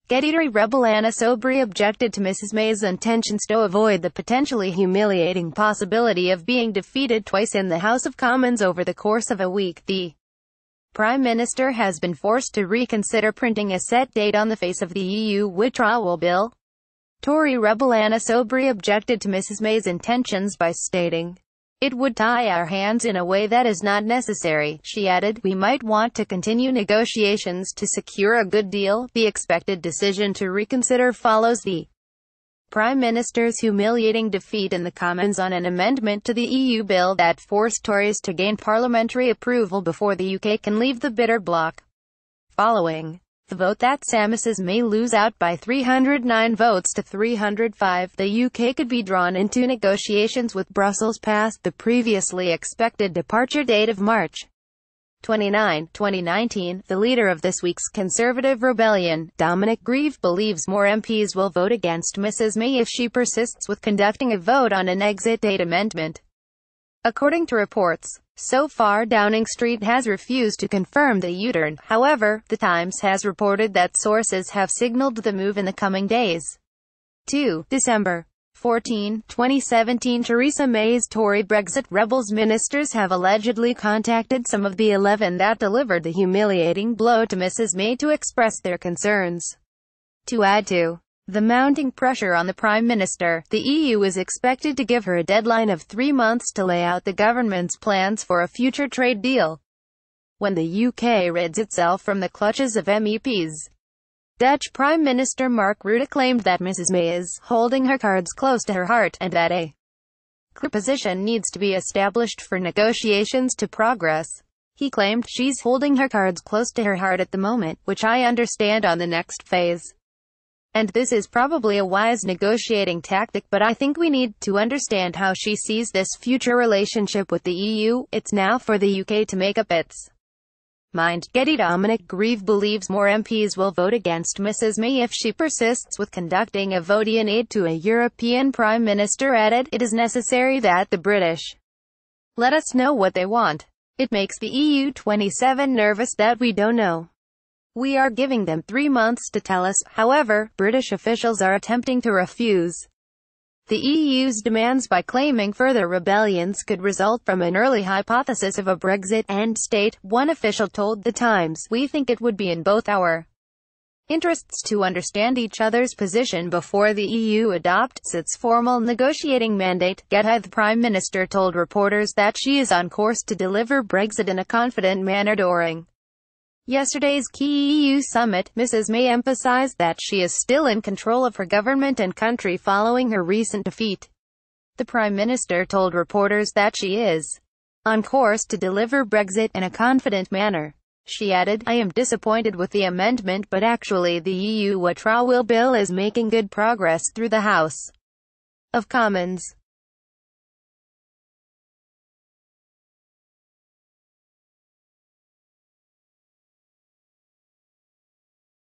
GETTYTory rebel Anna Soubry objected to Mrs May's intentions to avoid the potentially humiliating possibility of being defeated twice in the House of Commons over the course of a week. The Prime Minister has been forced to reconsider printing a set date on the face of the EU withdrawal bill. Tory rebel Anna Soubry objected to Mrs May's intentions by stating, "It would tie our hands in a way that is not necessary." She added, "We might want to continue negotiations to secure a good deal." The expected decision to reconsider follows the Prime Minister's humiliating defeat in the Commons on an amendment to the EU bill that forced Tories to gain parliamentary approval before the UK can leave the bitter bloc. Following the vote that saw Mrs May lose out by 309 votes to 305, the UK could be drawn into negotiations with Brussels past the previously expected departure date of March 29, 2019. The leader of this week's Conservative rebellion, Dominic Grieve, believes more MPs will vote against Mrs May if she persists with conducting a vote on an exit date amendment. According to reports, so far Downing Street has refused to confirm the U-turn. However, The Times has reported that sources have signaled the move in the coming days. 2. December 14, 2017. Theresa May's Tory Brexit rebels ministers have allegedly contacted some of the 11 that delivered the humiliating blow to Mrs May to express their concerns. To add to the mounting pressure on the Prime Minister, the EU is expected to give her a deadline of 3 months to lay out the government's plans for a future trade deal. When the UK rids itself from the clutches of MEPs. Dutch Prime Minister Mark Rutte claimed that Mrs May is holding her cards close to her heart, and that a clear position needs to be established for negotiations to progress. He claimed, "She's holding her cards close to her heart at the moment, which I understand on the next phase. And this is probably a wise negotiating tactic, but I think we need to understand how she sees this future relationship with the EU. It's now for the UK to make up its mind." Getty. Dominic Grieve believes more MPs will vote against Mrs May if she persists with conducting a vote in aid to a European Prime Minister. Added, "It is necessary that the British let us know what they want. It makes the EU 27 nervous that we don't know. We are giving them 3 months to tell us." However, British officials are attempting to refuse the EU's demands by claiming further rebellions could result from an early hypothesis of a Brexit end state. One official told The Times, "We think it would be in both our interests to understand each other's position before the EU adopts its formal negotiating mandate." The Prime Minister told reporters that she is on course to deliver Brexit in a confident manner during yesterday's key EU summit. Mrs May emphasized that she is still in control of her government and country following her recent defeat. The Prime Minister told reporters that she is on course to deliver Brexit in a confident manner. She added, "I am disappointed with the amendment, but actually the EU withdrawal bill is making good progress through the House of Commons."